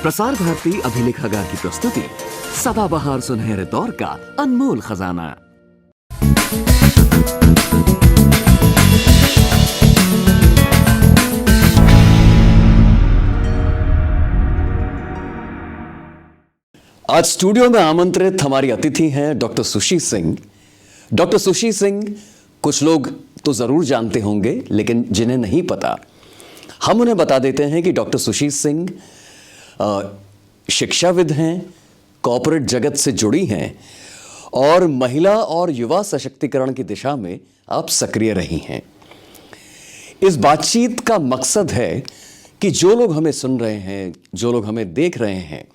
प्रसार भारती अभिलेखागार की प्रस्तुति सदाबहार सुनहरे दौर का अनमोल खजाना। आज स्टूडियो में आमंत्रित हमारी अतिथि हैं doctor sushi Singh. Doctor sushi Singh कुछ लोग तो जरूर जानते होंगे, लेकिन जिन्हें नहीं पता हम उन्हें बता देते हैं कि डॉक्टर सुशी सिंह शिक्षाविद हैं, कॉर्पोरेट जगत से जुड़ी हैं और महिला और युवा सशक्तिकरण की दिशा में आप सक्रिय रही हैं। इस बातचीत का मकसद है कि जो लोग हमें सुन रहे हैं, जो लोग हमें देख रहे हैं,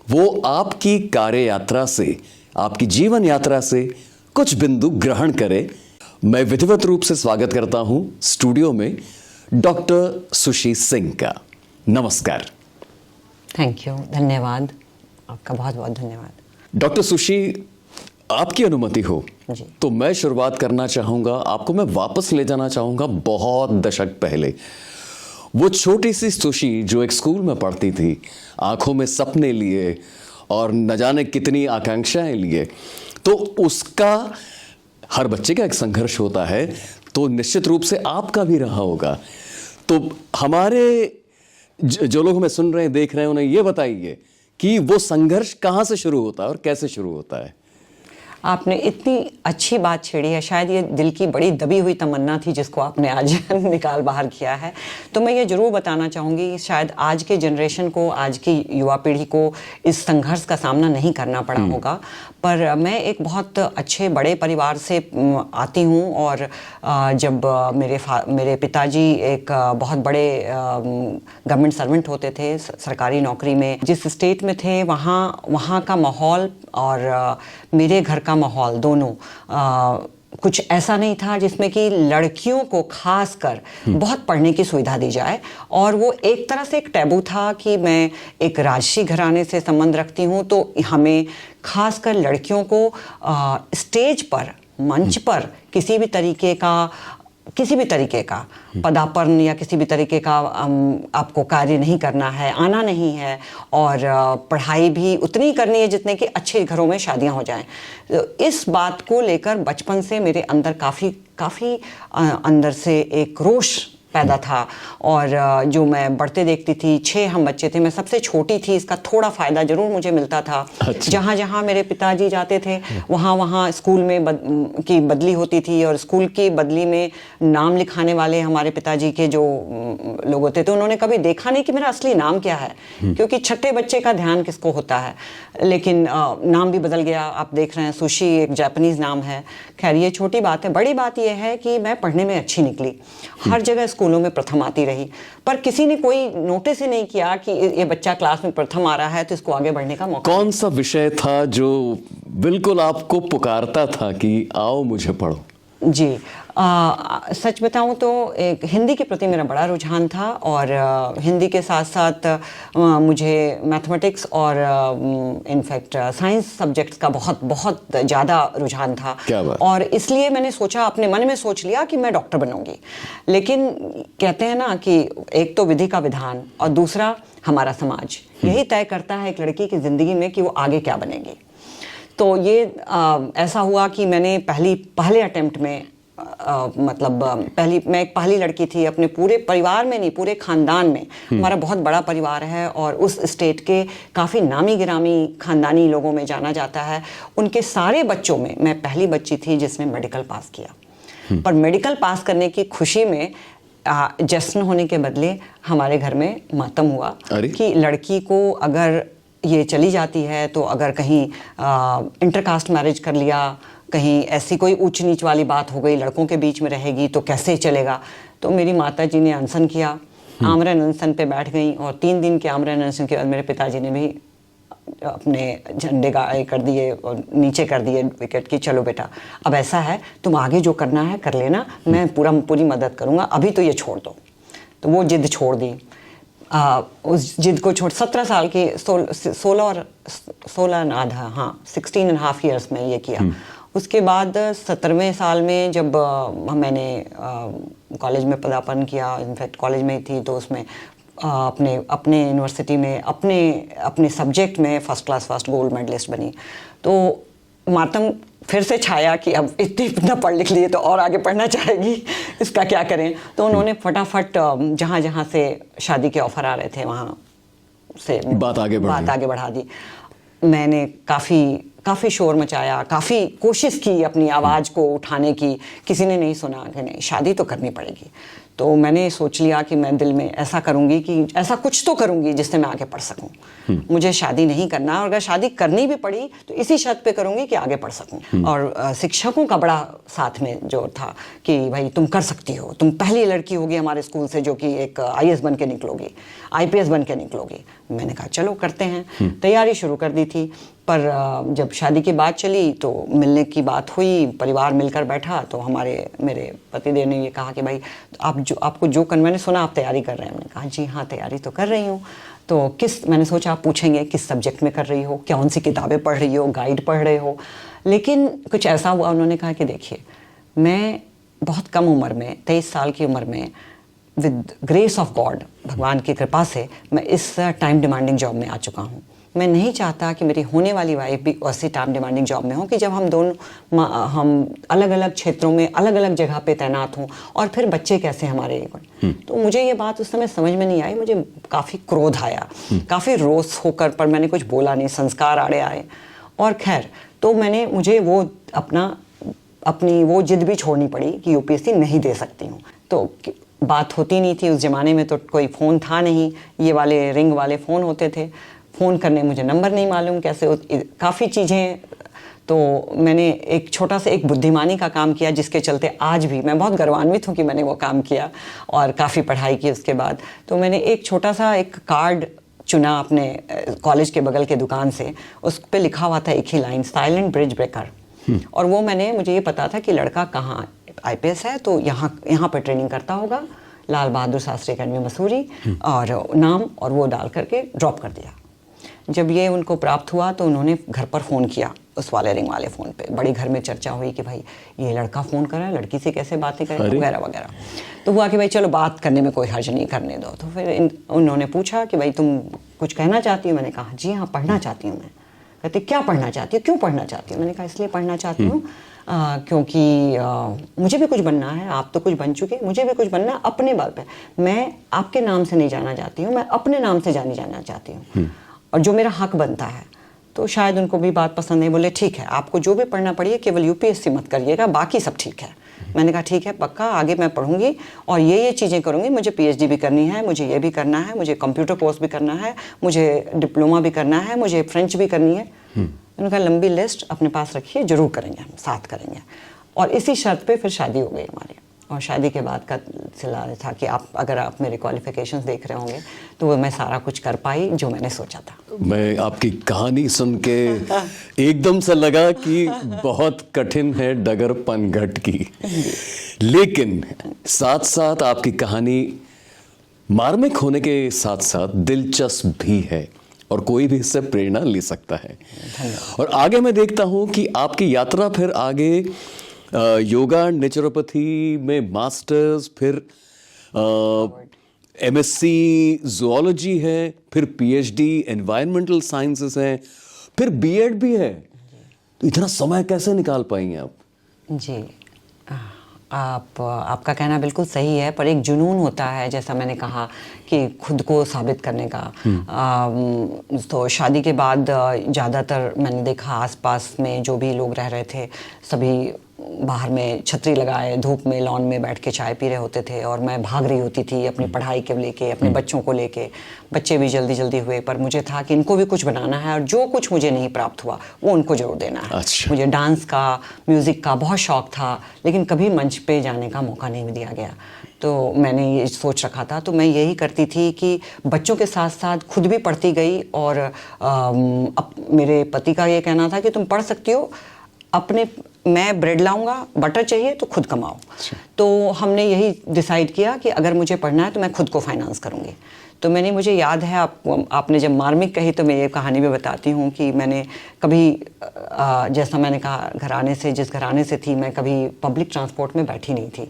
वो आपकी कार्य यात्रा से, आपकी जीवन यात्रा से कुछ बिंदु ग्रहण करें। मैं विधिवत रूप से स्वागत करता हूं स्टूडियो में डॉक्टर सुशी सिंह का। नमस्कार। थैंक यू, धन्यवाद, आपका बहुत बहुत धन्यवाद। डॉक्टर सुशी, आपकी अनुमति हो जी। तो मैं शुरुआत करना चाहूँगा, आपको मैं वापस ले जाना चाहूँगा बहुत दशक पहले। वो छोटी सी सुशी जो एक स्कूल में पढ़ती थी, आंखों में सपने लिए और न जाने कितनी आकांक्षाएं लिए, तो उसका हर बच्चे का एक संघर्ष होता है, तो निश्चित रूप से आपका भी रहा होगा। तो हमारे जो लोग हमें सुन रहे हैं, देख रहे हैं, उन्हें ये बताइए कि वो संघर्ष कहाँ से शुरू होता है और कैसे शुरू होता है। आपने इतनी अच्छी बात छेड़ी है, शायद ये दिल की बड़ी दबी हुई तमन्ना थी जिसको आपने आज निकाल बाहर किया है। तो मैं ये ज़रूर बताना चाहूँगी, शायद आज के जनरेशन को, आज की युवा पीढ़ी को इस संघर्ष का सामना नहीं करना पड़ा होगा, पर मैं एक बहुत अच्छे बड़े परिवार से आती हूँ और जब मेरे पिताजी एक बहुत बड़े गवर्नमेंट सर्वेंट होते थे, सरकारी नौकरी में, जिस स्टेट में थे वहाँ का माहौल और मेरे घर का माहौल दोनों कुछ ऐसा नहीं था जिसमें कि लड़कियों को खासकर बहुत पढ़ने की सुविधा दी जाए। और वो एक तरह से एक टैबू था कि मैं एक राजसी घराने से संबंध रखती हूँ, तो हमें खासकर लड़कियों को स्टेज पर, मंच पर किसी भी तरीके का पदार्पण या किसी भी तरीके का आपको कार्य नहीं करना है, आना नहीं है, और पढ़ाई भी उतनी करनी है जितने कि अच्छे घरों में शादियां हो जाएं। तो इस बात को लेकर बचपन से मेरे अंदर काफ़ी अंदर से एक रोष पैदा था, और जो मैं बढ़ते देखती थी, 6 हम बच्चे थे, मैं सबसे छोटी थी, इसका थोड़ा फ़ायदा ज़रूर मुझे मिलता था। अच्छा। जहाँ जहाँ मेरे पिताजी जाते थे वहाँ स्कूल में की बदली होती थी, और स्कूल की बदली में नाम लिखाने वाले हमारे पिताजी के जो लोग होते थे, उन्होंने कभी देखा नहीं कि मेरा असली नाम क्या है, क्योंकि छठे बच्चे का ध्यान किसको होता है। लेकिन नाम भी बदल गया, आप देख रहे हैं, सुशी एक जापानीज़ नाम है। खैर, ये छोटी बात है। बड़ी बात यह है कि मैं पढ़ने में अच्छी निकली, हर जगह स्कूलों में प्रथम आती रही, पर किसी ने कोई नोटिस ही नहीं किया कि ये बच्चा क्लास में प्रथम आ रहा है तो इसको आगे बढ़ने का मौका। कौन सा विषय था जो बिल्कुल आपको पुकारता था कि आओ मुझे पढ़ो? जी, सच बताऊं तो एक हिंदी के प्रति मेरा बड़ा रुझान था, और हिंदी के साथ साथ मुझे मैथमेटिक्स और इनफैक्ट साइंस सब्जेक्ट्स का बहुत बहुत ज़्यादा रुझान था। और इसलिए मैंने सोचा, अपने मन में सोच लिया कि मैं डॉक्टर बनूंगी। लेकिन कहते हैं ना कि एक तो विधि का विधान और दूसरा हमारा समाज, यही तय करता है एक लड़की की ज़िंदगी में कि वो आगे क्या बनेगी। तो ये ऐसा हुआ कि मैंने पहले अटेम्प्ट में मैं एक पहली लड़की थी अपने पूरे परिवार में, नहीं पूरे खानदान में। हमारा बहुत बड़ा परिवार है और उस स्टेट के काफ़ी नामी गिरामी खानदानी लोगों में जाना जाता है। उनके सारे बच्चों में मैं पहली बच्ची थी जिसने मेडिकल पास किया। पर मेडिकल पास करने की खुशी में जश्न होने के बदले हमारे घर में मातम हुआ कि लड़की को अगर ये चली जाती है तो अगर कहीं इंटरकास्ट मैरिज कर लिया, कहीं ऐसी कोई ऊंच नीच वाली बात हो गई, लड़कों के बीच में रहेगी तो कैसे चलेगा। तो मेरी माता जी ने अनशन किया, आमरण अनशन पे बैठ गई, और 3 दिन के आमरण अनशन के बाद मेरे पिताजी ने भी अपने झंडे गाड़े कर दिए और नीचे कर दिए विकेट की, चलो बेटा अब ऐसा है, तुम आगे जो करना है कर लेना, मैं पूरी मदद करूँगा, अभी तो ये छोड़ दो। तो वो जिद छोड़ दी। उस जिद को छोड़ 17 साल की 16.5 ईयर्स में ये किया। उसके बाद 17वें साल में जब मैंने कॉलेज में पदार्पण किया, इनफैक्ट कॉलेज में ही थी, तो उसमें अपने अपने यूनिवर्सिटी में अपने अपने सब्जेक्ट में फर्स्ट गोल्ड मेडलिस्ट बनी। तो मातम फिर से छाया कि अब इतना पढ़ लिख लिए तो और आगे पढ़ना चाहेगी, इसका क्या करें। तो उन्होंने फटाफट जहाँ जहाँ से शादी के ऑफ़र आ रहे थे वहाँ से बात आगे बढ़ा दी। मैंने काफ़ी शोर मचाया, काफ़ी कोशिश की अपनी आवाज़ को उठाने की, किसी ने नहीं सुना कि नहीं शादी तो करनी पड़ेगी। तो मैंने सोच लिया कि मैं दिल में ऐसा करूँगी कि ऐसा कुछ तो करूँगी जिससे मैं आगे पढ़ सकूँ। मुझे शादी नहीं करना, और अगर शादी करनी भी पड़ी तो इसी शर्त पे करूँगी कि आगे पढ़ सकूँ। और शिक्षकों का बड़ा साथ में जो था कि भाई तुम कर सकती हो, तुम पहली लड़की होगी हमारे स्कूल से जो कि एक IAS बन के निकलोगी, IPS बन के निकलोगी। मैंने कहा चलो करते हैं, तैयारी शुरू कर दी थी। पर जब शादी की बात चली तो मिलने की बात हुई, परिवार मिलकर बैठा तो मेरे पतिदेव ने ये कहा कि भाई आपको जो मैंने सुना आप तैयारी कर रहे हैं। मैंने कहा जी हाँ तैयारी तो कर रही हूँ। तो मैंने सोचा आप पूछेंगे किस सब्जेक्ट में कर रही हो, कौन सी किताबें पढ़ रही हो, गाइड पढ़ रहे हो। लेकिन कुछ ऐसा हुआ, उन्होंने कहा कि देखिए मैं बहुत कम उम्र में 23 साल की उम्र में विद ग्रेस ऑफ गॉड, भगवान की कृपा से मैं इस टाइम डिमांडिंग जॉब में आ चुका हूँ। मैं नहीं चाहता कि मेरी होने वाली वाइफ भी ऐसी टाइम डिमांडिंग जॉब में हो कि जब हम अलग अलग क्षेत्रों में अलग अलग जगह पे तैनात हों और फिर बच्चे कैसे हमारे। तो मुझे ये बात उस समय समझ में नहीं आई, मुझे काफ़ी क्रोध आया, काफ़ी रोष होकर, पर मैंने कुछ बोला नहीं, संस्कार आड़े आए। और खैर तो मुझे वो अपनी वो जिद भी छोड़नी पड़ी कि UPSC नहीं दे सकती हूँ। तो बात होती नहीं थी, उस ज़माने में तो कोई फ़ोन था नहीं, ये वाले रिंग वाले फ़ोन होते थे, फ़ोन करने मुझे नंबर नहीं मालूम कैसे, काफ़ी चीज़ें। तो मैंने एक छोटा सा एक बुद्धिमानी का काम किया जिसके चलते आज भी मैं बहुत गर्वान्वित हूँ कि मैंने वो काम किया और काफ़ी पढ़ाई की उसके बाद। तो मैंने एक छोटा सा एक कार्ड चुना अपने कॉलेज के बगल के दुकान से, उस पर लिखा हुआ था एक ही लाइन, साइलेंट ब्रिज ब्रेकर। और वो मुझे ये पता था कि लड़का कहाँ IPS है तो यहाँ पर ट्रेनिंग करता होगा, लाल बहादुर शास्त्री अकेडमी मसूरी, और नाम और वो डाल करके ड्रॉप कर दिया। जब ये उनको प्राप्त हुआ तो उन्होंने घर पर फ़ोन किया, उस वाले रिंग वाले फ़ोन पे बड़ी घर में चर्चा हुई कि भाई ये लड़का फ़ोन कर रहा है, लड़की से कैसे बातें करें वगैरह वगैरह। तो हुआ कि भाई चलो बात करने में कोई हर्ज नहीं, करने दो। तो फिर उन्होंने पूछा कि भाई तुम कुछ कहना चाहती हो? मैंने कहा जी हाँ पढ़ना चाहती हूँ मैं। कहते क्या पढ़ना चाहती हो, क्यों पढ़ना चाहती हो? मैंने कहा इसलिए पढ़ना चाहती हूँ क्योंकि मुझे भी कुछ बनना है, आप तो कुछ बन चुके, मुझे भी कुछ बनना है अपने बल पे। मैं आपके नाम से नहीं जाना चाहती हूँ, मैं अपने नाम से जाना चाहती हूँ और जो मेरा हक बनता है। तो शायद उनको भी बात पसंद नहीं, बोले ठीक है आपको जो भी पढ़ना पड़िए, केवल UPSC मत करिएगा, बाकी सब ठीक है। मैंने कहा ठीक है पक्का, आगे मैं पढ़ूंगी और ये चीज़ें करूंगी, मुझे PhD भी करनी है, मुझे ये भी करना है, मुझे कंप्यूटर कोर्स भी करना है, मुझे डिप्लोमा भी करना है, मुझे फ्रेंच भी करनी है। उन्होंने कहा लंबी लिस्ट अपने पास रखिए, जरूर करेंगे, हम साथ करेंगे। और इसी शर्त पे फिर शादी हो गई हमारी। और शादी के बाद का सिलसिला था कि अगर आप मेरे क्वालिफिकेशंस देख रहे होंगे तो वो मैं सारा कुछ कर पाई जो मैंने सोचा था। मैं आपकी कहानी सुन के एकदम से लगा कि बहुत कठिन है डगर पनघट की, लेकिन साथ साथ आपकी कहानी मार्मिक होने के साथ साथ दिलचस्प भी है और कोई भी इससे प्रेरणा ले सकता है। और आगे मैं देखता हूं कि आपकी यात्रा फिर आगे योगा नेचुरोपैथी में मास्टर्स, फिर MSc ज़ूलॉजी है, फिर PhD एनवायरमेंटल साइंसेस है, फिर B.Ed भी है। तो इतना समय कैसे निकाल पाएंगे आप? जी आपका कहना बिल्कुल सही है, पर एक जुनून होता है, जैसा मैंने कहा कि खुद को साबित करने का। तो शादी के बाद ज़्यादातर मैंने देखा आसपास में जो भी लोग रह रहे थे सभी बाहर में छतरी लगाए धूप में लॉन में बैठ के चाय पी रहे होते थे और मैं भाग रही होती थी अपनी पढ़ाई के लेके, अपने बच्चों को लेके। बच्चे भी जल्दी जल्दी हुए, पर मुझे था कि इनको भी कुछ बनाना है और जो कुछ मुझे नहीं प्राप्त हुआ वो उनको जरूर देना है। अच्छा। मुझे डांस का, म्यूज़िक का बहुत शौक था, लेकिन कभी मंच पे जाने का मौका नहीं दिया गया। तो मैंने ये सोच रखा था, तो मैं यही करती थी कि बच्चों के साथ साथ खुद भी पढ़ती गई। और मेरे पति का ये कहना था कि तुम पढ़ सकती हो, मैं ब्रेड लाऊंगा, बटर चाहिए तो खुद कमाओ। तो हमने यही डिसाइड किया कि अगर मुझे पढ़ना है तो मैं खुद को फाइनेंस करूंगी। तो मुझे याद है, आपने जब मार्मिक कही तो मैं ये कहानी भी बताती हूँ कि मैंने कभी जैसा मैंने कहा जिस घराने से थी, मैं कभी पब्लिक ट्रांसपोर्ट में बैठी नहीं थी।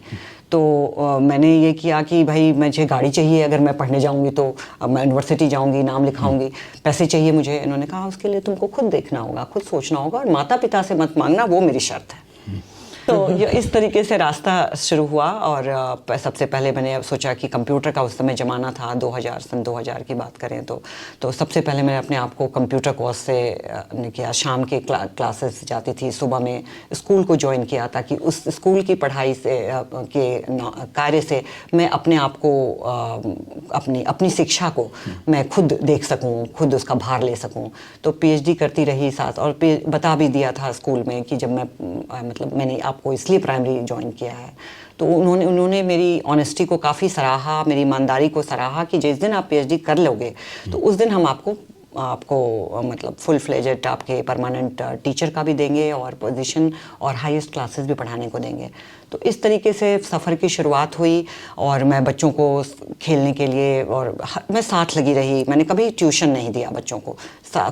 तो मैंने ये किया कि भाई मुझे गाड़ी चाहिए, अगर मैं पढ़ने जाऊंगी तो मैं यूनिवर्सिटी जाऊंगी, नाम लिखाऊंगी, पैसे चाहिए मुझे। इन्होंने कहा उसके लिए तुमको खुद देखना होगा, खुद सोचना होगा, और माता पिता से मत मांगना, वो मेरी शर्त है। तो ये इस तरीके से रास्ता शुरू हुआ। और सबसे पहले मैंने सोचा कि कंप्यूटर का उस समय ज़माना था, 2000 2000 की बात करें तो सबसे पहले मैंने अपने आप को कंप्यूटर कोर्स से किया। शाम के क्लासेस जाती थी, सुबह में स्कूल को ज्वाइन किया, ताकि उस स्कूल की पढ़ाई से के कार्य से मैं अपने आप को अपनी शिक्षा को मैं खुद देख सकूं, खुद उसका भार ले सकूं। तो पीएचडी करती रही साथ, और बता भी दिया था स्कूल में कि जब मैं मतलब मैंने आपको इसलिए प्राइमरी ज्वाइन किया है। तो उन्होंने मेरी ऑनेस्टी को काफ़ी सराहा, मेरी ईमानदारी को सराहा कि जिस दिन आप पीएचडी कर लोगे तो उस दिन हम आपको मतलब फुल फ्लेजेड आपके परमानेंट टीचर का भी देंगे, और पोजीशन और हाईएस्ट क्लासेस भी पढ़ाने को देंगे। तो इस तरीके से सफ़र की शुरुआत हुई। और मैं बच्चों को खेलने के लिए और मैं साथ लगी रही। मैंने कभी ट्यूशन नहीं दिया बच्चों को,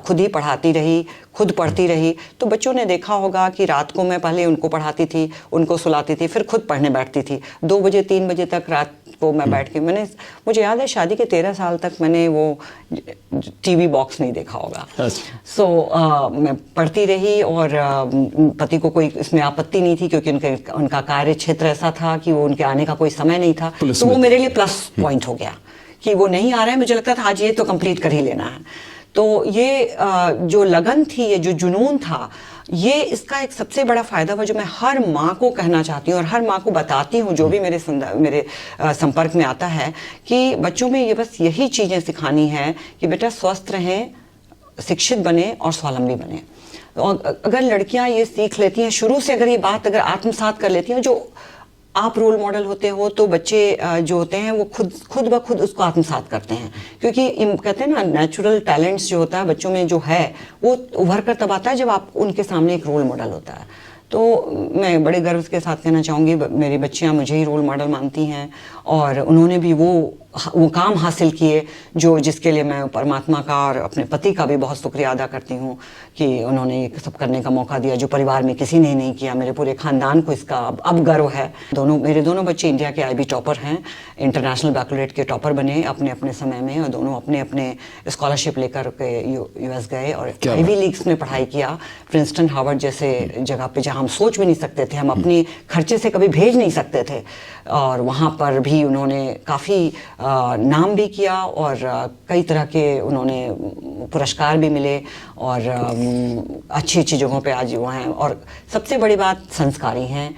खुद ही पढ़ाती रही, खुद पढ़ती रही। तो बच्चों ने देखा होगा कि रात को मैं पहले उनको पढ़ाती थी, उनको सुलाती थी, फिर खुद पढ़ने बैठती थी। 2 बजे 3 बजे तक रात को मैं बैठ के मुझे याद है शादी के 13 साल तक मैंने वो टीवी बॉक्स नहीं देखा होगा। सो मैं पढ़ती रही, और पति को कोई इसमें आपत्ति नहीं थी, क्योंकि उनका कार्य क्षेत्र ऐसा था कि वो उनके आने का कोई समय नहीं था। तो वो मेरे लिए प्लस पॉइंट हो गया कि वो नहीं आ रहा है। मुझे लगता था आज ये तो कंप्लीट कर ही लेना है। तो ये जो लगन थी, ये जो जुनून था, ये इसका एक सबसे बड़ा फायदा हुआ जो मैं हर माँ को कहना चाहती हूँ और हर माँ को बताती हूँ जो भी मेरे संपर्क में आता है, कि बच्चों में ये बस यही चीज़ें सिखानी है कि बेटा स्वस्थ रहें, शिक्षित बने और स्वावलंबी बने। और अगर लड़कियां ये सीख लेती हैं शुरू से, अगर ये बात अगर आत्मसात कर लेती हैं, जो आप रोल मॉडल होते हो, तो बच्चे जो होते हैं वो खुद ब खुद उसको आत्मसात करते हैं। क्योंकि कहते हैं ना, नेचुरल टैलेंट्स जो होता है बच्चों में जो है वो उभर कर तब आता है जब आप उनके सामने एक रोल मॉडल होता है। तो मैं बड़े गर्व के साथ कहना चाहूँगी, मेरी बच्चियाँ मुझे ही रोल मॉडल मानती हैं, और उन्होंने भी वो काम हासिल किए जिसके लिए मैं परमात्मा का और अपने पति का भी बहुत शुक्रिया अदा करती हूँ कि उन्होंने ये सब करने का मौका दिया, जो परिवार में किसी ने नहीं किया। मेरे पूरे खानदान को इसका अब गर्व है। मेरे दोनों बच्चे इंडिया के IB टॉपर हैं, इंटरनेशनल बैकलॉरेट के टॉपर बने अपने अपने समय में, और दोनों अपने अपने स्कॉलरशिप लेकर के US गए और IB लीग्स में पढ़ाई किया, प्रिंसटन, हार्वर्ड जैसे जगह पे, जहाँ हम सोच भी नहीं सकते थे, हम अपने खर्चे से कभी भेज नहीं सकते थे। और वहाँ पर भी उन्होंने काफ़ी नाम भी किया, और कई तरह के उन्होंने पुरस्कार भी मिले, और अच्छी अच्छी जगहों पे आज वो हैं। और सबसे बड़ी बात, संस्कारी हैं,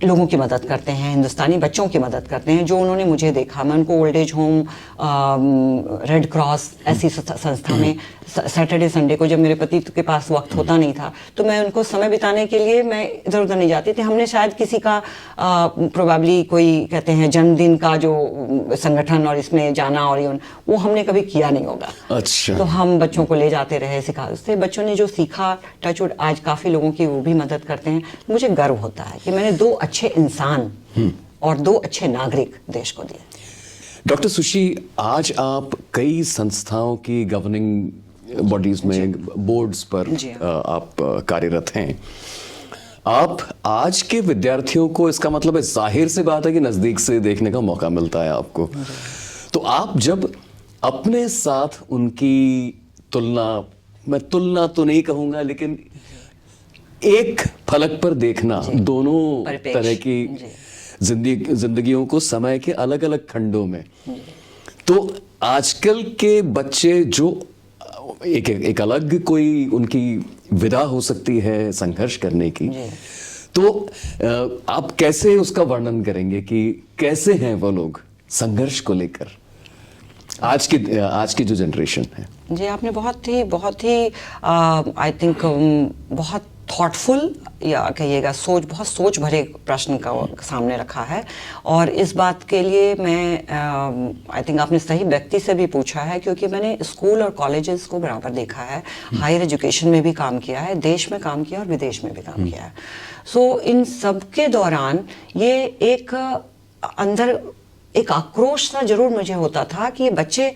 लोगों की मदद करते हैं, हिंदुस्तानी बच्चों की मदद करते हैं। जो उन्होंने मुझे देखा, मैं उनको old age home, red cross ऐसी संस्था में सैटरडे संडे को, जब मेरे पति के पास वक्त होता नहीं था, तो मैं उनको समय बिताने के लिए मैं इधर उधर नहीं जाती थी। हमने शायद किसी का प्रोबेबली कोई कहते हैं जन्मदिन का जो संगठन और इसमें जाना और वो हमने कभी किया नहीं होगा। अच्छा। तो हम बच्चों को ले जाते रहे, सिखा, उससे बच्चों ने जो सीखा, टचवुड आज काफ़ी लोगों की वो भी मदद करते हैं। मुझे गर्व होता है कि मैंने 2 अच्छे इंसान और 2 अच्छे नागरिक देश को दिए। डॉक्टर सुशी, आज आप कई संस्थाओं की गवर्निंग बॉडीज में, बोर्ड्स पर आप कार्यरत हैं। आप आज के विद्यार्थियों को, इसका मतलब है जाहिर सी बात है कि नजदीक से देखने का मौका मिलता है आपको, तो आप जब अपने साथ उनकी तुलना, मैं तुलना तो नहीं कहूंगा, लेकिन एक फलक पर देखना दोनों तरह की जिंदगियों को समय के अलग अलग खंडों में, तो आजकल के बच्चे जो एक अलग कोई उनकी विधा हो सकती है संघर्ष करने की, तो आप कैसे उसका वर्णन करेंगे कि कैसे हैं वो लोग संघर्ष को लेकर, आज की जो जनरेशन है? जी, आपने बहुत ही आई थिंक बहुत थॉटफुल या कहिएगा बहुत सोच भरे प्रश्न का सामने रखा है। और इस बात के लिए मैं आई थिंक आपने सही व्यक्ति से भी पूछा है, क्योंकि मैंने स्कूल और कॉलेजेस को बराबर देखा है, हायर एजुकेशन में भी काम किया है, देश में काम किया और विदेश में भी काम किया है। सो इन सब के दौरान ये एक अंदर एक आक्रोश सा जरूर मुझे होता था कि ये बच्चे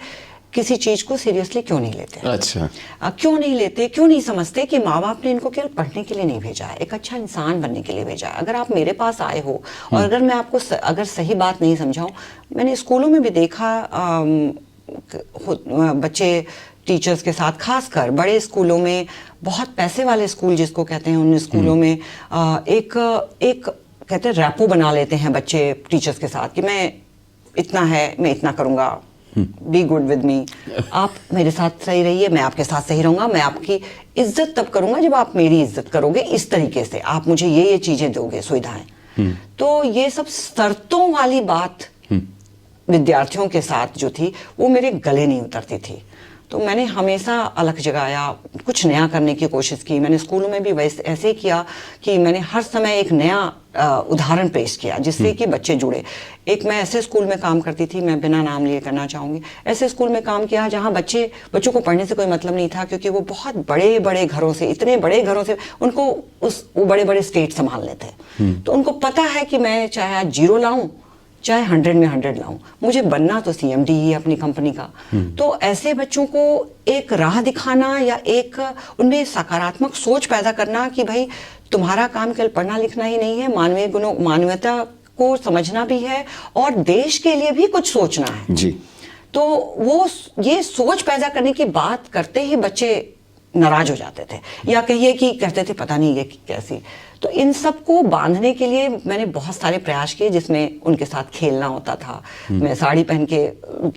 किसी चीज को सीरियसली क्यों नहीं लेते। अच्छा, क्यों नहीं लेते, क्यों नहीं समझते कि माँ बाप ने इनको केवल पढ़ने के लिए नहीं भेजा है, एक अच्छा इंसान बनने के लिए भेजा है। अगर आप मेरे पास आए हो और अगर मैं आपको अगर सही बात नहीं समझाऊं, मैंने स्कूलों में भी देखा बच्चे टीचर्स के साथ, खासकर बड़े स्कूलों में, बहुत पैसे वाले स्कूल जिसको कहते हैं, उन स्कूलों में एक कहते हैं रैपो बना लेते हैं बच्चे टीचर्स के साथ कि मैं इतना है, मैं इतना करूंगा, बी गुड विद मी, आप मेरे साथ सही रहिए, मैं आपके साथ सही रहूंगा, मैं आपकी इज्जत तब करूंगा जब आप मेरी इज्जत करोगे, इस तरीके से आप मुझे ये चीजें दोगे, सुविधाएं। तो ये सब शर्तों वाली बात विद्यार्थियों के साथ जो थी वो मेरे गले नहीं उतरती थी। तो मैंने हमेशा अलग जगाया, कुछ नया करने की कोशिश की। मैंने स्कूलों में भी वैसे ऐसे किया कि मैंने हर समय एक नया उदाहरण पेश किया जिससे कि बच्चे जुड़े। एक मैं ऐसे स्कूल में काम करती थी, मैं बिना नाम लिए करना चाहूँगी, ऐसे स्कूल में काम किया जहाँ बच्चों को पढ़ने से कोई मतलब नहीं था, क्योंकि वो बहुत बड़े बड़े घरों से, इतने बड़े घरों से, उनको वो बड़े बड़े स्टेट संभालने थे। तो उनको पता है कि मैं चाहे आज 0 लाऊं, चाहे 100 में 100 लाऊं, मुझे बनना तो CMD ही है अपनी कंपनी का। तो ऐसे बच्चों को एक राह दिखाना या एक उनमें सकारात्मक सोच पैदा करना कि भाई तुम्हारा काम केवल पढ़ना लिखना ही नहीं है, मानवीय गुणों, मानवता को समझना भी है और देश के लिए भी कुछ सोचना है जी। तो वो ये सोच पैदा करने की बात करते ही बच्चे नाराज हो जाते थे, या कहिए कि कहते थे पता नहीं ये कैसी। तो इन सब को बांधने के लिए मैंने बहुत सारे प्रयास किए, जिसमें उनके साथ खेलना होता था। मैं साड़ी पहन के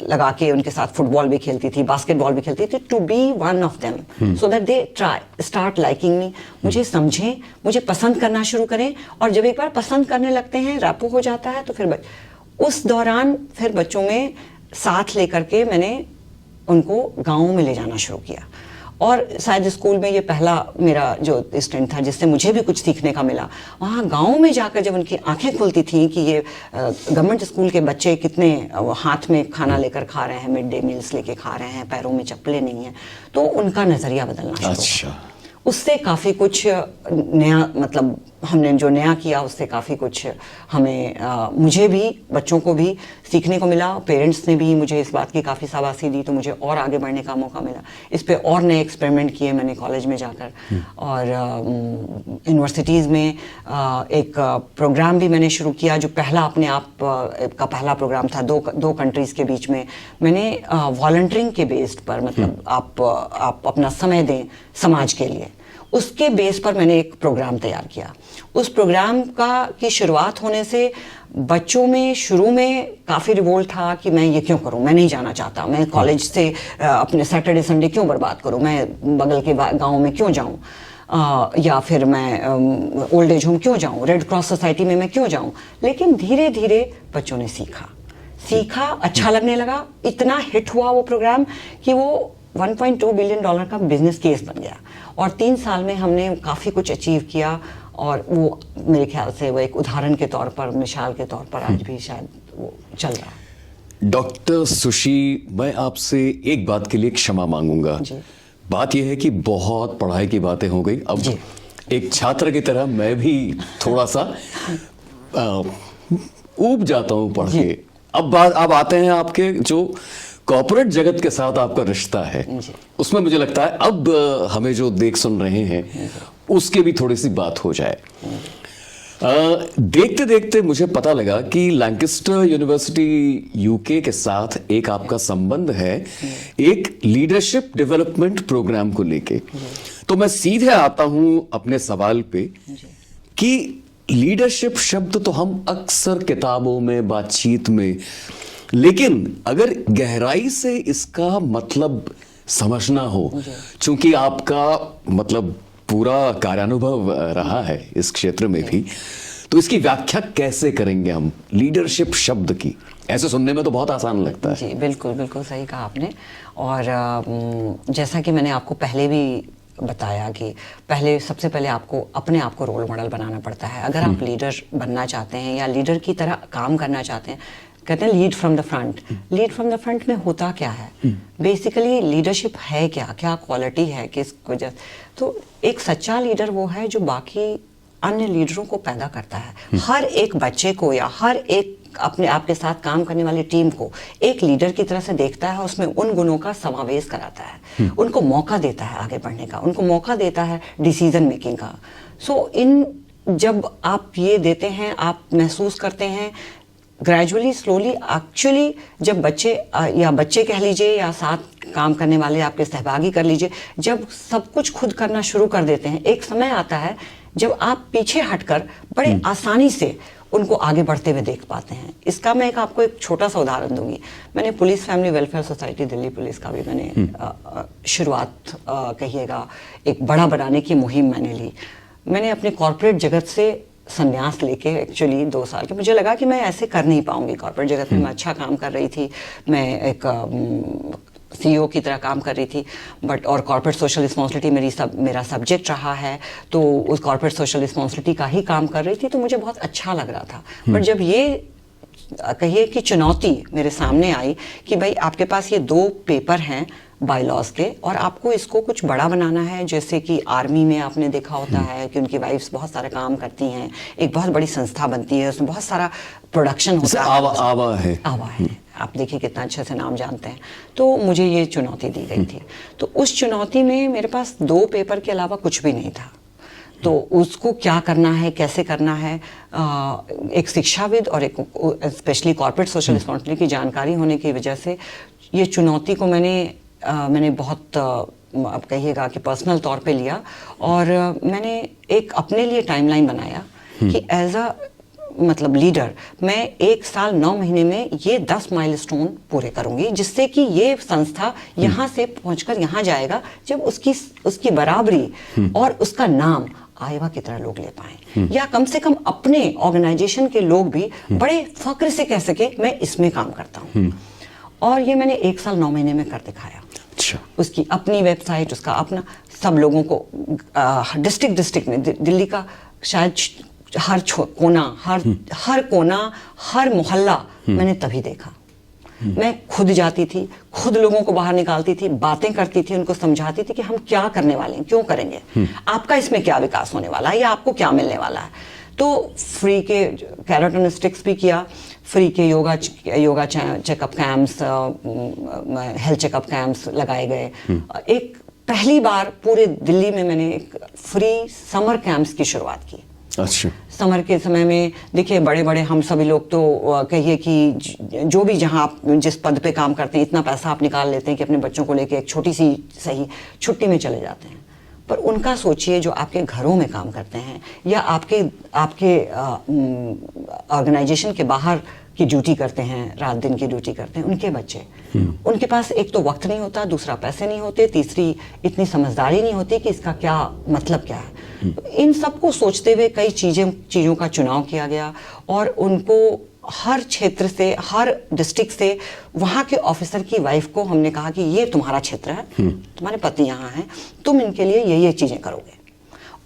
लगा के उनके साथ फुटबॉल भी खेलती थी, बास्केटबॉल भी खेलती थी, to be one of them, so that they start liking me, मुझे समझें, मुझे पसंद करना शुरू करें। और जब एक बार पसंद करने लगते हैं, रैपो हो जाता है, तो फिर उस दौरान फिर बच्चों में साथ लेकर के मैंने उनको गाँव में ले जाना शुरू किया। और शायद स्कूल में ये पहला मेरा जो स्टैंड था जिससे मुझे भी कुछ सीखने का मिला। वहाँ गाँव में जाकर जब उनकी आंखें खुलती थीं कि ये गवर्नमेंट स्कूल के बच्चे कितने हाथ में खाना लेकर खा रहे हैं, मिड डे मील्स लेके खा रहे हैं, पैरों में चप्पलें नहीं हैं, तो उनका नज़रिया बदलना शुरू। अच्छा, उससे काफ़ी कुछ नया, मतलब हमने जो नया किया उससे काफ़ी कुछ हमें मुझे भी, बच्चों को भी सीखने को मिला। पेरेंट्स ने भी मुझे इस बात की काफ़ी शाबाशी दी, तो मुझे और आगे बढ़ने का मौका मिला। इस पे और नए एक्सपेरिमेंट किए मैंने कॉलेज में जाकर, और यूनिवर्सिटीज़ में एक प्रोग्राम भी मैंने शुरू किया जो पहला अपने आप का पहला प्रोग्राम था, दो कंट्रीज़ के बीच में। मैंने वॉलंटियरिंग के बेस्ड पर, मतलब आप अपना समय दें समाज के लिए, उसके बेस पर मैंने एक प्रोग्राम तैयार किया। उस प्रोग्राम की शुरुआत होने से बच्चों में शुरू में काफ़ी रिवोल्ट था कि मैं ये क्यों करूं, मैं नहीं जाना चाहता, मैं कॉलेज से अपने सैटरडे संडे क्यों बर्बाद करूं, मैं बगल के गांव में क्यों जाऊं, या फिर मैं ओल्ड एज होम क्यों जाऊं, रेड क्रॉस सोसाइटी में मैं क्यों जाऊं। लेकिन धीरे धीरे बच्चों ने सीखा, अच्छा लगने लगा। इतना हिट हुआ वो प्रोग्राम कि वो $1.2 बिलियन का बिजनेस केस बन गया, और 3 साल में हमने काफ़ी कुछ अचीव किया। और वो मेरे ख्याल से वो एक उदाहरण के तौर पर, मिसाल के तौर पर आज भी शायद वो चल रहा है। डॉक्टर सुशी, मैं आपसे एक बात के लिए क्षमा मांगूंगा। बात यह है कि बहुत पढ़ाई की बातें हो गई, अब एक छात्र की तरह मैं भी थोड़ा सा ऊब जाता हूं पढ़ के। अब आते हैं आपके जो कॉर्पोरेट जगत के साथ आपका रिश्ता है, उसमें मुझे लगता है अब हमें जो देख सुन रहे हैं उसके भी थोड़ी सी बात हो जाए। देखते देखते मुझे पता लगा कि लैंकेस्टर यूनिवर्सिटी यूके के साथ एक आपका संबंध है, एक लीडरशिप डेवलपमेंट प्रोग्राम को लेके। तो मैं सीधे आता हूं अपने सवाल पे कि लीडरशिप शब्द तो हम अक्सर किताबों में, बातचीत में, लेकिन अगर गहराई से इसका मतलब समझना हो, चूंकि आपका मतलब पूरा कार्यानुभव रहा है इस क्षेत्र में भी, तो इसकी व्याख्या कैसे करेंगे हम लीडरशिप शब्द की? ऐसे सुनने में तो बहुत आसान लगता है। जी बिल्कुल, बिल्कुल सही कहा आपने। और जैसा कि मैंने आपको पहले भी बताया कि सबसे पहले आपको अपने आप को रोल मॉडल बनाना पड़ता है। अगर आप लीडर बनना चाहते हैं या लीडर की तरह काम करना चाहते हैं, कहते हैं lead from the front. Lead from the front में होता क्या है? बेसिकली लीडरशिप है क्या क्वालिटी है, किस वजह। तो एक सच्चा लीडर वो है जो बाकी अन्य लीडरों को पैदा करता है। हर एक बच्चे को या हर एक अपने आपके साथ काम करने वाली टीम को एक लीडर की तरह से देखता है, उसमें उन गुणों का समावेश कराता है, उनको मौका देता है आगे बढ़ने का, उनको मौका देता है डिसीजन मेकिंग का। जब आप ये देते हैं, आप महसूस करते हैं ग्रेजुअली स्लोली, एक्चुअली जब बच्चे कह लीजिए या साथ काम करने वाले आपके सहभागी कर लीजिए, जब सब कुछ खुद करना शुरू कर देते हैं, एक समय आता है जब आप पीछे हटकर बड़े आसानी से उनको आगे बढ़ते हुए देख पाते हैं। इसका मैं आपको एक छोटा सा उदाहरण दूंगी। मैंने police family welfare society Delhi police का भी मैंने शुरुआत कहिएगा एक बड़ा बनाने की मुहिम मैंने ली। मैंने अपने कॉर्पोरेट जगत से संन्यास लेके एक्चुअली 2 साल के, मुझे लगा कि मैं ऐसे कर नहीं पाऊंगी। कॉर्पोरेट जगत में मैं अच्छा काम कर रही थी, मैं एक CEO की तरह काम कर रही थी, बट और कॉर्पोरेट सोशल रिस्पॉन्सिबिलिटी मेरा सब्जेक्ट रहा है, तो उस कॉर्पोरेट सोशल रिस्पॉन्सिबिलिटी का ही काम कर रही थी, तो मुझे बहुत अच्छा लग रहा था। बट जब ये कहिए कि चुनौती मेरे सामने आई कि भाई आपके पास ये 2 पेपर हैं बायलॉज के और आपको इसको कुछ बड़ा बनाना है, जैसे कि आर्मी में आपने देखा होता है कि उनकी वाइफ्स बहुत सारे काम करती हैं, एक बहुत बड़ी संस्था बनती है, उसमें बहुत सारा प्रोडक्शन होता है। आवा है, आप देखिए कितना अच्छे से नाम जानते हैं। तो मुझे ये चुनौती दी गई थी, तो उस चुनौती में मेरे पास 2 पेपर के अलावा कुछ भी नहीं था। तो उसको क्या करना है, कैसे करना है, एक शिक्षाविद और एक स्पेशली कॉर्पोरेट सोशल रिस्पॉन्सिबिलिटी की जानकारी होने की वजह से ये चुनौती को मैंने बहुत अब कहिएगा कि पर्सनल तौर पे लिया और मैंने एक अपने लिए टाइमलाइन बनाया कि एज अ मतलब लीडर मैं 1 साल 9 महीने में ये 10 माइलस्टोन पूरे करूंगी, जिससे कि ये संस्था यहाँ से पहुंचकर यहाँ जाएगा जब उसकी बराबरी और उसका नाम आईवा की तरह लोग ले पाएं, या कम से कम अपने ऑर्गेनाइजेशन के लोग भी बड़े फक्र से कह सके मैं इसमें काम करता हूँ। और ये मैंने 1 साल 9 महीने में कर दिखाया। अच्छा। उसकी अपनी वेबसाइट, उसका अपना, सब लोगों को डिस्ट्रिक्ट में दिल्ली का शायद हर कोना, हर कोना, हर मोहल्ला मैंने तभी देखा। मैं खुद जाती थी, खुद लोगों को बाहर निकालती थी, बातें करती थी, उनको समझाती थी कि हम क्या करने वाले हैं, क्यों करेंगे, आपका इसमें क्या विकास होने वाला है या आपको क्या मिलने वाला है। तो फ्री के कैरेटन स्टिक्स भी किया, फ्री के yoga checkup camps, health checkup camps लगाए गए। एक पहली बार पूरे दिल्ली में मैंने एक फ्री समर कैंप्स की शुरुआत की। अच्छा। समर के समय में देखिए बड़े बड़े हम सभी लोग तो कहिए कि जो भी जहां आप जिस पद पे काम करते हैं, इतना पैसा आप निकाल लेते हैं कि अपने बच्चों को लेके एक छोटी सी सही छुट्टी में चले जाते हैं। पर उनका सोचिए जो आपके घरों में काम करते हैं या आपके ऑर्गेनाइजेशन के बाहर की ड्यूटी करते हैं, रात दिन की ड्यूटी करते हैं, उनके बच्चे, उनके पास एक तो वक्त नहीं होता, दूसरा पैसे नहीं होते, तीसरी इतनी समझदारी नहीं होती कि इसका क्या मतलब क्या है। तो इन सब को सोचते हुए कई चीज़ों का चुनाव किया गया और उनको हर क्षेत्र से, हर डिस्ट्रिक्ट से वहाँ के ऑफिसर की वाइफ को हमने कहा कि ये तुम्हारा क्षेत्र है, तुम्हारे पति यहाँ हैं, तुम इनके लिए ये चीज़ें करोगे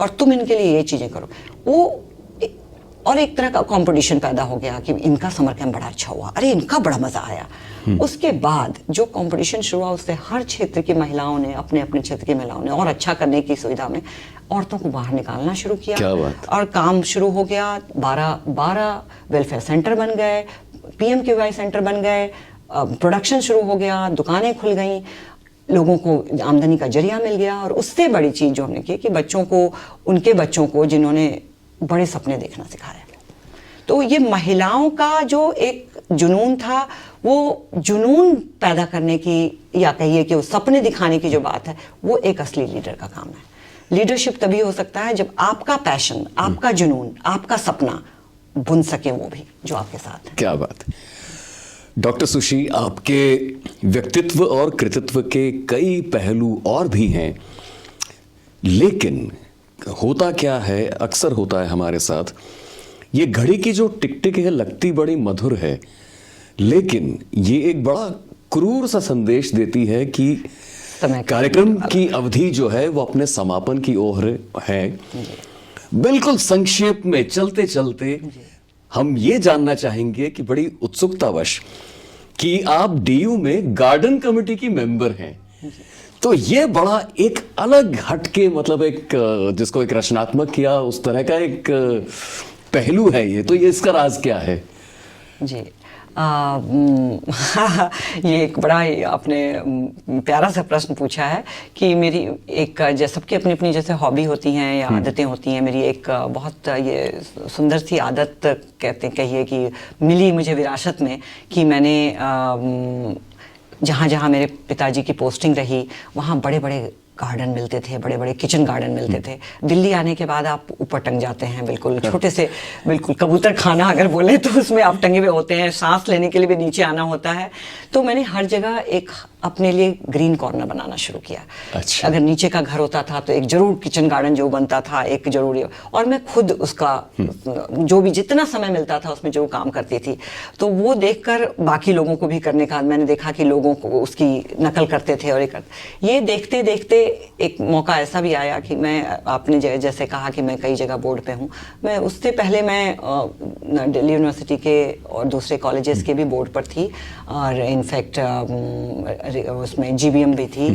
और तुम इनके लिए ये चीज़ें करो। वो और एक तरह का कंपटीशन पैदा हो गया कि इनका समर कैंप बड़ा अच्छा हुआ, अरे इनका बड़ा मजा आया। उसके बाद जो कंपटीशन शुरू हुआ उससे हर क्षेत्र की महिलाओं ने, अपने अपने क्षेत्र की महिलाओं ने और अच्छा करने की सुविधा में औरतों को बाहर निकालना शुरू किया। क्या बात। और काम शुरू हो गया। 12 वेलफेयर सेंटर बन गए, PMKY सेंटर बन गए, प्रोडक्शन शुरू हो गया, दुकानें खुल गई, लोगों को आमदनी का जरिया मिल गया। और उससे बड़ी चीज़ जो हमने की कि बच्चों को, उनके बच्चों को जिन्होंने बड़े सपने देखना सिखाया, तो ये महिलाओं का जो एक जुनून था, वो जुनून पैदा करने की या कहिए कि वो सपने दिखाने की जो बात है, वो एक असली लीडर का काम है। लीडरशिप तभी हो सकता है जब आपका पैशन, आपका जुनून, आपका सपना बुन सके वो भी जो आपके साथ है। क्या बात। डॉक्टर सुश्री, आपके व्यक्तित्व और कृतित्व के कई पहलू और भी हैं, लेकिन होता क्या है, अक्सर होता है हमारे साथ, ये घड़ी की जो टिक टिक है लगती बड़ी मधुर है, लेकिन ये एक बड़ा क्रूर सा संदेश देती है कि कार्यक्रम की अवधि जो है वो अपने समापन की ओर है। बिल्कुल संक्षेप में चलते चलते हम ये जानना चाहेंगे कि बड़ी उत्सुकतावश कि आप DU में गार्डन कमेटी की मेंबर हैं, तो ये बड़ा एक अलग हटके, मतलब एक जिसको एक रचनात्मक किया उस तरह का एक पहलू है ये, तो ये इसका राज क्या है? जी ये एक बड़ा ही आपने प्यारा सा प्रश्न पूछा है कि मेरी एक जैसे सबकी अपनी अपनी जैसे हॉबी होती हैं या आदतें होती हैं। मेरी एक बहुत ये सुंदर सी आदत कहिए कि मिली मुझे विरासत में कि मैंने जहाँ जहाँ मेरे पिताजी की पोस्टिंग रही वहाँ बड़े बड़े गार्डन मिलते थे, बड़े बड़े किचन गार्डन मिलते थे। दिल्ली आने के बाद आप ऊपर टंग जाते हैं, बिल्कुल छोटे से, बिल्कुल कबूतर खाना अगर बोले तो उसमें आप टंगे हुए होते हैं। सांस लेने के लिए भी नीचे आना होता है। तो मैंने हर जगह एक अपने लिए ग्रीन कॉर्नर बनाना शुरू किया। अच्छा। अगर नीचे का घर होता था तो एक जरूर किचन गार्डन जो बनता था एक जरूरी, और मैं खुद उसका जो भी जितना समय मिलता था उसमें जो काम करती थी। तो वो देखकर बाकी लोगों को भी करने का मैंने देखा कि लोगों को उसकी नकल करते थे। और ये देखते देखते एक मौका ऐसा भी आया कि मैं, आपने जैसे कहा कि मैं कई जगह बोर्ड पे हूँ, मैं उससे पहले मैं दिल्ली यूनिवर्सिटी के और दूसरे कॉलेजेस के भी बोर्ड पर थी। और इनफैक्ट उसमें जीबीएम भी थी,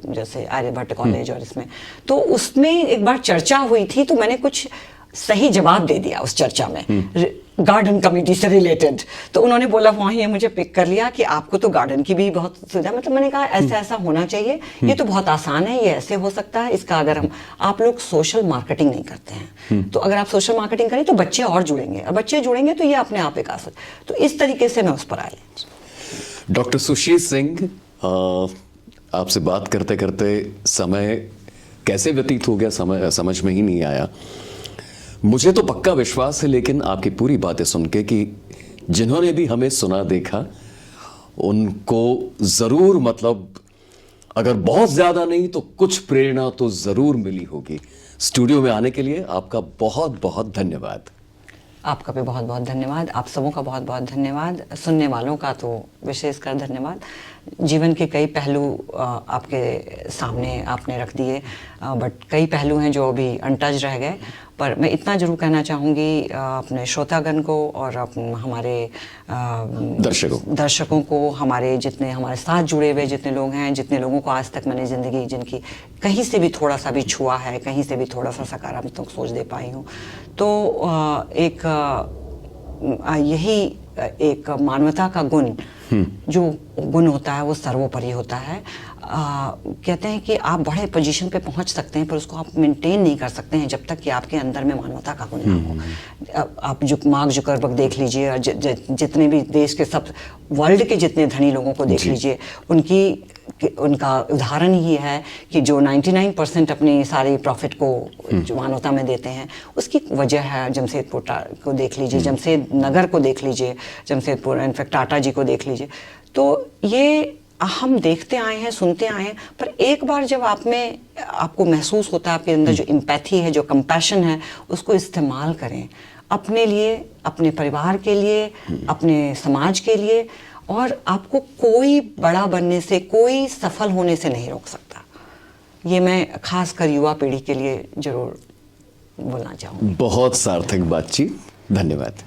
जैसे आर्यभट्ट कॉलेज। और इसमें तो उसमें एक बार चर्चा हुई थी तो मैंने कुछ सही जवाब दे दिया उस चर्चा में, गार्डन कमेटी से रिलेटेड। तो उन्होंने बोला वहीं मुझे पिक कर लिया कि आपको तो गार्डन की भी बहुत सुविधा, मतलब मैंने कहा ऐसा ऐसा होना चाहिए, ये तो बहुत आसान है, ये ऐसे हो सकता है। इसका अगर आप लोग सोशल मार्केटिंग नहीं करते हैं तो अगर आप सोशल मार्केटिंग करें तो बच्चे और जुड़ेंगे, और बच्चे जुड़ेंगे तो ये अपने आप विकास हो। तो इस तरीके से मैं उस पर आई। डॉक्टर सुशील सिंह, आपसे बात करते करते समय कैसे व्यतीत हो गया समय समझ में ही नहीं आया। मुझे तो पक्का विश्वास है लेकिन आपकी पूरी बातें सुन के कि जिन्होंने भी हमें सुना देखा उनको जरूर, मतलब अगर बहुत ज्यादा नहीं तो कुछ प्रेरणा तो जरूर मिली होगी। स्टूडियो में आने के लिए आपका बहुत बहुत धन्यवाद। आपका भी बहुत बहुत धन्यवाद। आप सबों का बहुत बहुत धन्यवाद। सुनने वालों का तो विशेषकर धन्यवाद। जीवन के कई पहलू आपके सामने आपने रख दिए, बट कई पहलू हैं जो अभी अनटच रह गए। पर मैं इतना जरूर कहना चाहूँगी अपने श्रोतागण को और हमारे दर्शकों को, हमारे जितने हमारे साथ जुड़े हुए जितने लोग हैं, जितने लोगों को आज तक मैंने ज़िंदगी जिनकी कहीं से भी थोड़ा सा भी छुआ है, कहीं से भी थोड़ा सा सकारात्मक सोच दे पाई हूँ, तो एक यही एक मानवता का गुण, जो गुण होता है वो सर्वोपरि होता है। कहते हैं कि आप बड़े पोजीशन पे पहुंच सकते हैं पर उसको आप मेंटेन नहीं कर सकते हैं जब तक कि आपके अंदर में मानवता का गुण ना हो। आप मार्क जुकरबर्ग देख लीजिए, और जितने भी देश के सब वर्ल्ड के जितने धनी लोगों को देख लीजिए, उनका उदाहरण ही है कि जो 99% अपनी सारी प्रॉफिट को जो मानवता में देते हैं, उसकी वजह है जमशेदपुर को देख लीजिए, जमशेदनगर को देख लीजिए, जमशेदपुर, इनफैक्ट टाटा जी को देख लीजिए। तो ये हम देखते आए हैं, सुनते आए हैं, पर एक बार जब आपको महसूस होता है, आपके अंदर जो एम्पैथी है, जो कंपैशन है, उसको इस्तेमाल करें अपने लिए, अपने परिवार के लिए, अपने समाज के लिए। और आपको कोई बड़ा बनने से, कोई सफल होने से नहीं रोक सकता। ये मैं खासकर युवा पीढ़ी के लिए जरूर बोलना चाहूँगी। बहुत सार्थक बातचीत, धन्यवाद।